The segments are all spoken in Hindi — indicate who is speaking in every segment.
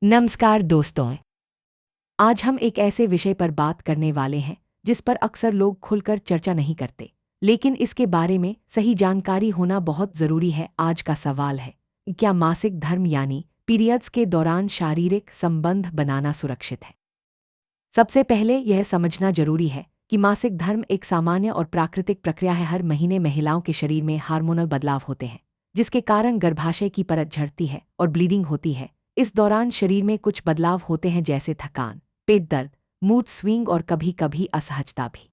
Speaker 1: नमस्कार दोस्तों। आज हम एक ऐसे विषय पर बात करने वाले हैं जिस पर अक्सर लोग खुलकर चर्चा नहीं करते, लेकिन इसके बारे में सही जानकारी होना बहुत ज़रूरी है। आज का सवाल है, क्या मासिक धर्म यानी पीरियड्स के दौरान शारीरिक संबंध बनाना सुरक्षित है? सबसे पहले यह समझना जरूरी है कि मासिक धर्म एक सामान्य और प्राकृतिक प्रक्रिया है। हर महीने महिलाओं के शरीर में हार्मोनल बदलाव होते हैं, जिसके कारण गर्भाशय की परत झड़ती है और ब्लीडिंग होती है। इस दौरान शरीर में कुछ बदलाव होते हैं, जैसे थकान, पेट दर्द, मूड स्विंग और कभी कभी असहजता भी।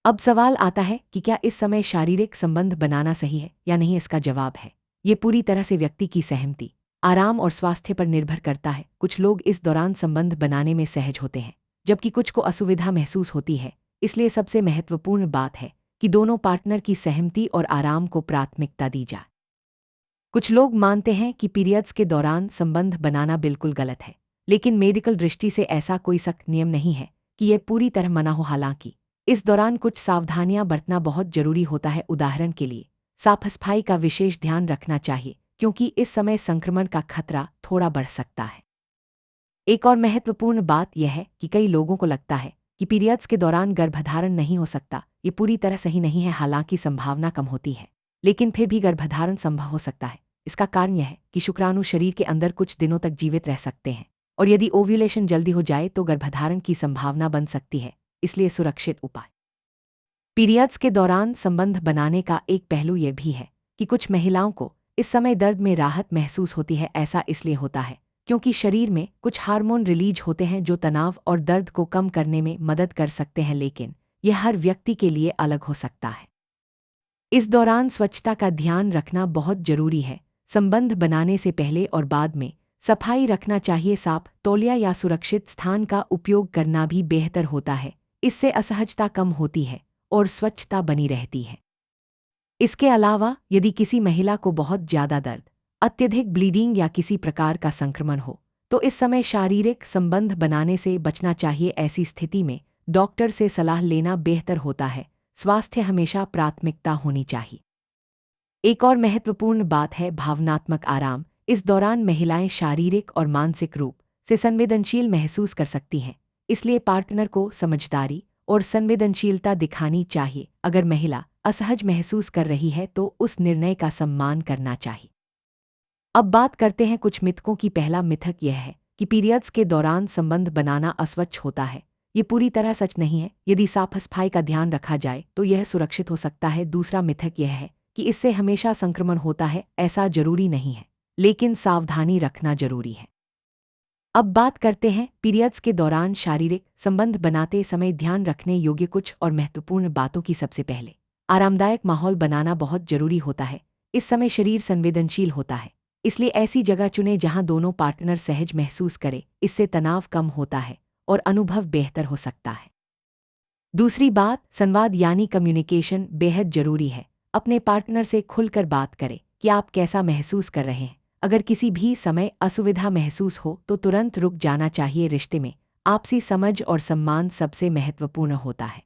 Speaker 1: अब सवाल आता है कि क्या इस समय शारीरिक संबंध बनाना सही है या नहीं। इसका जवाब है, ये पूरी तरह से व्यक्ति की सहमति, आराम और स्वास्थ्य पर निर्भर करता है। कुछ लोग इस दौरान संबंध बनाने में सहज होते हैं, जबकि कुछ को असुविधा महसूस होती है। इसलिए सबसे महत्वपूर्ण बात है कि दोनों पार्टनर की सहमति और आराम को प्राथमिकता दी जाए। कुछ लोग मानते हैं कि पीरियड्स के दौरान संबंध बनाना बिल्कुल गलत है, लेकिन मेडिकल दृष्टि से ऐसा कोई सख्त नियम नहीं है कि यह पूरी तरह मना हो। हालांकि इस दौरान कुछ सावधानियां बरतना बहुत जरूरी होता है। उदाहरण के लिए, साफ सफाई का विशेष ध्यान रखना चाहिए, क्योंकि इस समय संक्रमण का खतरा थोड़ा बढ़ सकता है। एक और महत्वपूर्ण बात यह है कि कई लोगों को लगता है कि पीरियड्स के दौरान गर्भधारण नहीं हो सकता। ये पूरी तरह सही नहीं है। हालांकि संभावना कम होती है, लेकिन फिर भी गर्भधारण संभव हो सकता है। इसका कारण यह है कि शुक्राणु शरीर के अंदर कुछ दिनों तक जीवित रह सकते हैं, और यदि ओव्यूलेशन जल्दी हो जाए तो गर्भधारण की संभावना बन सकती है। इसलिए सुरक्षित उपाय। पीरियड्स के दौरान संबंध बनाने का एक पहलू यह भी है कि कुछ महिलाओं को इस समय दर्द में राहत महसूस होती है। ऐसा इसलिए होता है क्योंकि शरीर में कुछ हार्मोन रिलीज होते हैं जो तनाव और दर्द को कम करने में मदद कर सकते हैं, लेकिन यह हर व्यक्ति के लिए अलग हो सकता है। इस दौरान स्वच्छता का ध्यान रखना बहुत जरूरी है। संबंध बनाने से पहले और बाद में सफाई रखना चाहिए। साफ तौलिया या सुरक्षित स्थान का उपयोग करना भी बेहतर होता है। इससे असहजता कम होती है और स्वच्छता बनी रहती है। इसके अलावा यदि किसी महिला को बहुत ज्यादा दर्द, अत्यधिक ब्लीडिंग या किसी प्रकार का संक्रमण हो, तो इस समय शारीरिक संबंध बनाने से बचना चाहिए। ऐसी स्थिति में डॉक्टर से सलाह लेना बेहतर होता है। स्वास्थ्य हमेशा प्राथमिकता होनी चाहिए। एक और महत्वपूर्ण बात है भावनात्मक आराम। इस दौरान महिलाएं शारीरिक और मानसिक रूप से संवेदनशील महसूस कर सकती हैं, इसलिए पार्टनर को समझदारी और संवेदनशीलता दिखानी चाहिए। अगर महिला असहज महसूस कर रही है तो उस निर्णय का सम्मान करना चाहिए। अब बात करते हैं कुछ मिथकों की। पहला मिथक यह है कि पीरियड्स के दौरान संबंध बनाना अस्वच्छ होता है। ये पूरी तरह सच नहीं है। यदि साफ सफाई का ध्यान रखा जाए तो यह सुरक्षित हो सकता है। दूसरा मिथक यह है कि इससे हमेशा संक्रमण होता है। ऐसा जरूरी नहीं है, लेकिन सावधानी रखना जरूरी है। अब बात करते हैं पीरियड्स के दौरान शारीरिक संबंध बनाते समय ध्यान रखने योग्य कुछ और महत्वपूर्ण बातों की। सबसे पहले, आरामदायक माहौल बनाना बहुत जरूरी होता है। इस समय शरीर संवेदनशील होता है, इसलिए ऐसी जगह चुनें जहां दोनों पार्टनर सहज महसूस करें। इससे तनाव कम होता है और अनुभव बेहतर हो सकता है। दूसरी बात, संवाद यानी कम्युनिकेशन बेहद जरूरी है। अपने पार्टनर से खुलकर बात करें कि आप कैसा महसूस कर रहे हैं। अगर किसी भी समय असुविधा महसूस हो तो तुरंत रुक जाना चाहिए। रिश्ते में आपसी समझ और सम्मान सबसे महत्वपूर्ण होता है।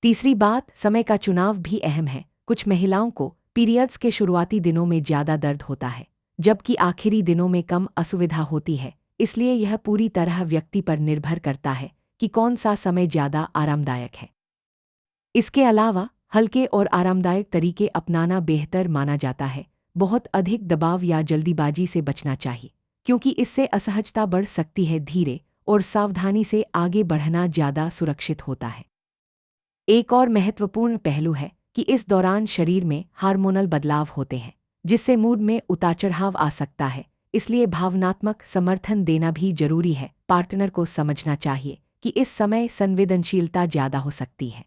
Speaker 1: तीसरी बात, समय का चुनाव भी अहम है। कुछ महिलाओं को पीरियड्स के शुरुआती दिनों में ज़्यादा दर्द होता है, जबकि आखिरी दिनों में कम असुविधा होती है। इसलिए यह पूरी तरह व्यक्ति पर निर्भर करता है कि कौन सा समय ज़्यादा आरामदायक है। इसके अलावा हल्के और आरामदायक तरीके अपनाना बेहतर माना जाता है। बहुत अधिक दबाव या जल्दीबाजी से बचना चाहिए, क्योंकि इससे असहजता बढ़ सकती है। धीरे और सावधानी से आगे बढ़ना ज़्यादा सुरक्षित होता है। एक और महत्वपूर्ण पहलू है कि इस दौरान शरीर में हार्मोनल बदलाव होते हैं, जिससे मूड में उतार चढ़ाव आ सकता है। इसलिए भावनात्मक समर्थन देना भी जरूरी है। पार्टनर को समझना चाहिए कि इस समय संवेदनशीलता ज़्यादा हो सकती है।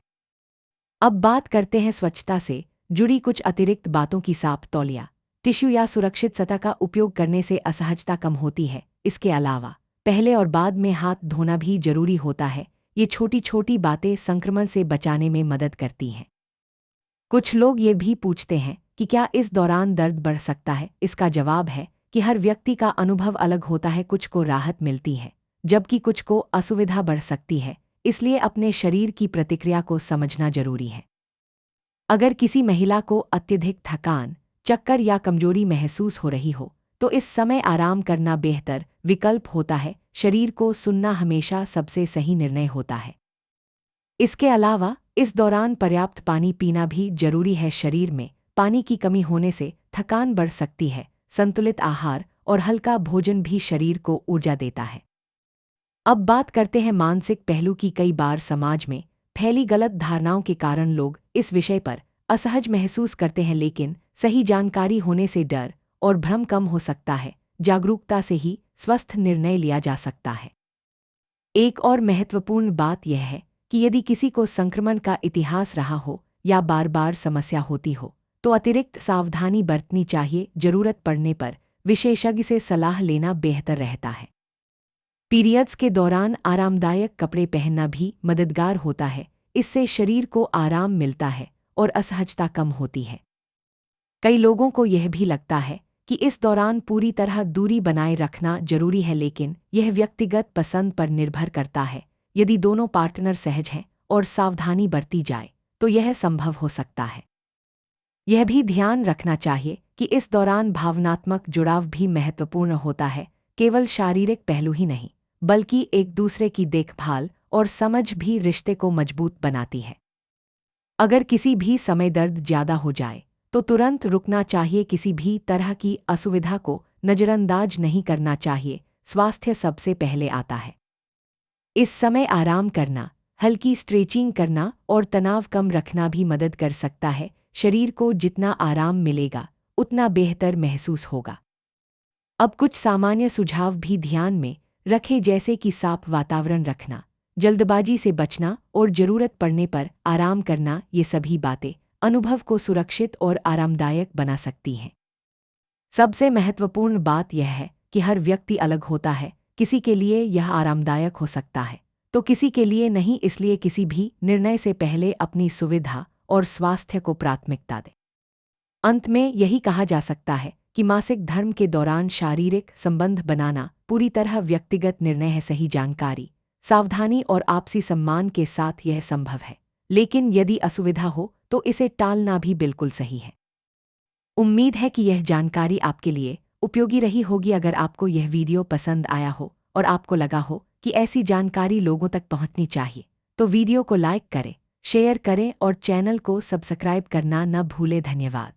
Speaker 1: अब बात करते हैं स्वच्छता से जुड़ी कुछ अतिरिक्त बातों की। साफ तौलिया, टिश्यू या सुरक्षित सतह का उपयोग करने से असहजता कम होती है। इसके अलावा पहले और बाद में हाथ धोना भी जरूरी होता है। ये छोटी छोटी बातें संक्रमण से बचाने में मदद करती हैं। कुछ लोग ये भी पूछते हैं कि क्या इस दौरान दर्द बढ़ सकता है। इसका जवाब है कि हर व्यक्ति का अनुभव अलग होता है। कुछ को राहत मिलती है, जबकि कुछ को असुविधा बढ़ सकती है। इसलिए अपने शरीर की प्रतिक्रिया को समझना जरूरी है। अगर किसी महिला को अत्यधिक थकान, चक्कर या कमजोरी महसूस हो रही हो, तो इस समय आराम करना बेहतर विकल्प होता है। शरीर को सुनना हमेशा सबसे सही निर्णय होता है। इसके अलावा इस दौरान पर्याप्त पानी पीना भी जरूरी है। शरीर में पानी की कमी होने से थकान बढ़ सकती है। संतुलित आहार और हल्का भोजन भी शरीर को ऊर्जा देता है। अब बात करते हैं मानसिक पहलू की। कई बार समाज में फैली गलत धारणाओं के कारण लोग इस विषय पर असहज महसूस करते हैं, लेकिन सही जानकारी होने से डर और भ्रम कम हो सकता है। जागरूकता से ही स्वस्थ निर्णय लिया जा सकता है। एक और महत्वपूर्ण बात यह है कि यदि किसी को संक्रमण का इतिहास रहा हो या बार बार समस्या होती हो, तो अतिरिक्त सावधानी बरतनी चाहिए। जरूरत पड़ने पर विशेषज्ञ से सलाह लेना बेहतर रहता है। पीरियड्स के दौरान आरामदायक कपड़े पहनना भी मददगार होता है। इससे शरीर को आराम मिलता है और असहजता कम होती है। कई लोगों को यह भी लगता है कि इस दौरान पूरी तरह दूरी बनाए रखना जरूरी है, लेकिन यह व्यक्तिगत पसंद पर निर्भर करता है। यदि दोनों पार्टनर सहज हैं और सावधानी बरती जाए तो यह संभव हो सकता है। यह भी ध्यान रखना चाहिए कि इस दौरान भावनात्मक जुड़ाव भी महत्वपूर्ण होता है। केवल शारीरिक पहलू ही नहीं, बल्कि एक दूसरे की देखभाल और समझ भी रिश्ते को मजबूत बनाती है। अगर किसी भी समय दर्द ज्यादा हो जाए तो तुरंत रुकना चाहिए। किसी भी तरह की असुविधा को नज़रअंदाज नहीं करना चाहिए। स्वास्थ्य सबसे पहले आता है। इस समय आराम करना, हल्की स्ट्रेचिंग करना और तनाव कम रखना भी मदद कर सकता है। शरीर को जितना आराम मिलेगा उतना बेहतर महसूस होगा। अब कुछ सामान्य सुझाव भी ध्यान में रखें, जैसे कि साफ वातावरण रखना, जल्दबाजी से बचना और ज़रूरत पड़ने पर आराम करना। ये सभी बातें अनुभव को सुरक्षित और आरामदायक बना सकती हैं। सबसे महत्वपूर्ण बात यह है कि हर व्यक्ति अलग होता है। किसी के लिए यह आरामदायक हो सकता है तो किसी के लिए नहीं। इसलिए किसी भी निर्णय से पहले अपनी सुविधा और स्वास्थ्य को प्राथमिकता दें। अंत में यही कहा जा सकता है कि मासिक धर्म के दौरान शारीरिक संबंध बनाना पूरी तरह व्यक्तिगत निर्णय है। सही जानकारी, सावधानी और आपसी सम्मान के साथ यह संभव है, लेकिन यदि असुविधा हो तो इसे टालना भी बिल्कुल सही है। उम्मीद है कि यह जानकारी आपके लिए उपयोगी रही होगी। अगर आपको यह वीडियो पसंद आया हो और आपको लगा हो कि ऐसी जानकारी लोगों तक पहुंचनी चाहिए, तो वीडियो को लाइक करें, शेयर करें और चैनल को सब्सक्राइब करना न भूलें। धन्यवाद।